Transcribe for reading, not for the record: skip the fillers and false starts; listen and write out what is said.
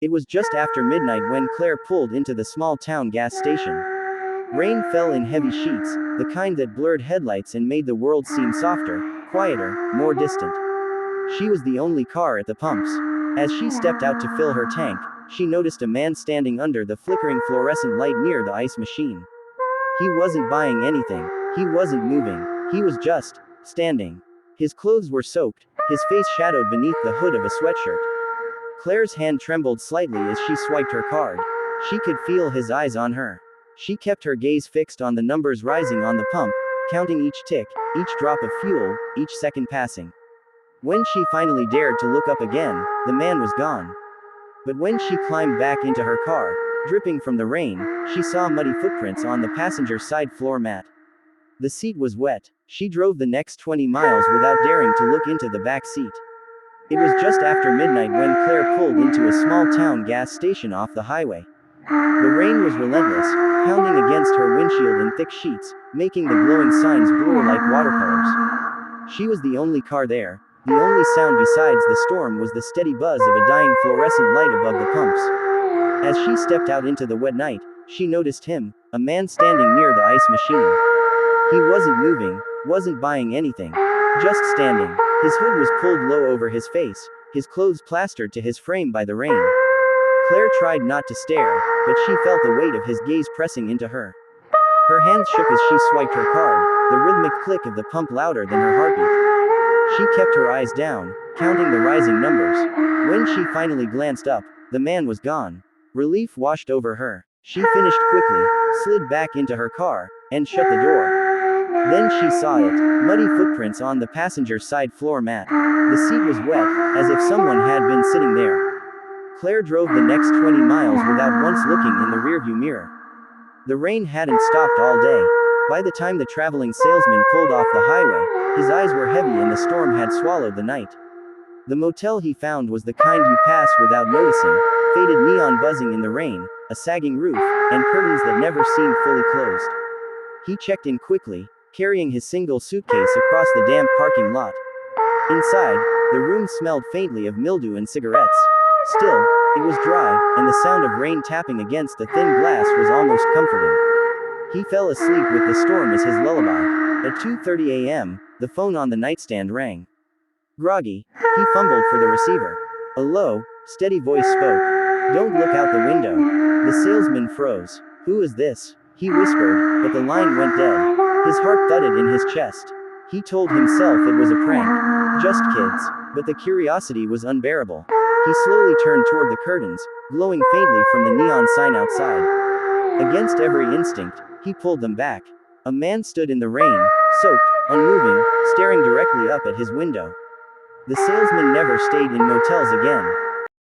It was just after midnight when Claire pulled into the small town gas station. Rain fell in heavy sheets, the kind that blurred headlights and made the world seem softer, quieter, more distant. She was the only car at the pumps. As she stepped out to fill her tank, she noticed a man standing under the flickering fluorescent light near the ice machine. He wasn't buying anything. He wasn't moving. He was just standing. His clothes were soaked, his face shadowed beneath the hood of a sweatshirt. Claire's hand trembled slightly as she swiped her card. She could feel his eyes on her. She kept her gaze fixed on the numbers rising on the pump, counting each tick, each drop of fuel, each second passing. When she finally dared to look up again, the man was gone. But when she climbed back into her car, dripping from the rain, she saw muddy footprints on the passenger side floor mat. The seat was wet. She drove the next 20 miles without daring to look into the back seat. It was just after midnight when Claire pulled into a small town gas station off the highway. The rain was relentless, pounding against her windshield in thick sheets, making the glowing signs blur like watercolors. She was the only car there. The only sound besides the storm was the steady buzz of a dying fluorescent light above the pumps. As she stepped out into the wet night, she noticed him, a man standing near the ice machine. He wasn't moving, wasn't buying anything. Just standing. His hood was pulled low over his face, his clothes plastered to his frame by the rain. Claire tried not to stare, but she felt the weight of his gaze pressing into her. Her hands shook as she swiped her card, the rhythmic click of the pump louder than her heartbeat. She kept her eyes down, counting the rising numbers. When she finally glanced up, the man was gone. Relief washed over her. She finished quickly, slid back into her car, and shut the door. Then she saw it, muddy footprints on the passenger side floor mat. The seat was wet, as if someone had been sitting there. Claire drove the next 20 miles without once looking in the rearview mirror. The rain hadn't stopped all day. By the time the traveling salesman pulled off the highway, his eyes were heavy and the storm had swallowed the night. The motel he found was the kind you pass without noticing, faded neon buzzing in the rain, a sagging roof, and curtains that never seemed fully closed. He checked in quickly, carrying his single suitcase across the damp parking lot. Inside, the room smelled faintly of mildew and cigarettes. Still, it was dry, and the sound of rain tapping against the thin glass was almost comforting. He fell asleep with the storm as his lullaby. At 2:30 a.m., the phone on the nightstand rang. Groggy, he fumbled for the receiver. A low, steady voice spoke. "Don't look out the window." The salesman froze. "Who is this?" he whispered, but the line went dead. His heart thudded in his chest. He told himself it was a prank. Just kids. But the curiosity was unbearable. He slowly turned toward the curtains, glowing faintly from the neon sign outside. Against every instinct, he pulled them back. A man stood in the rain, soaked, unmoving, staring directly up at his window. The salesman never stayed in motels again.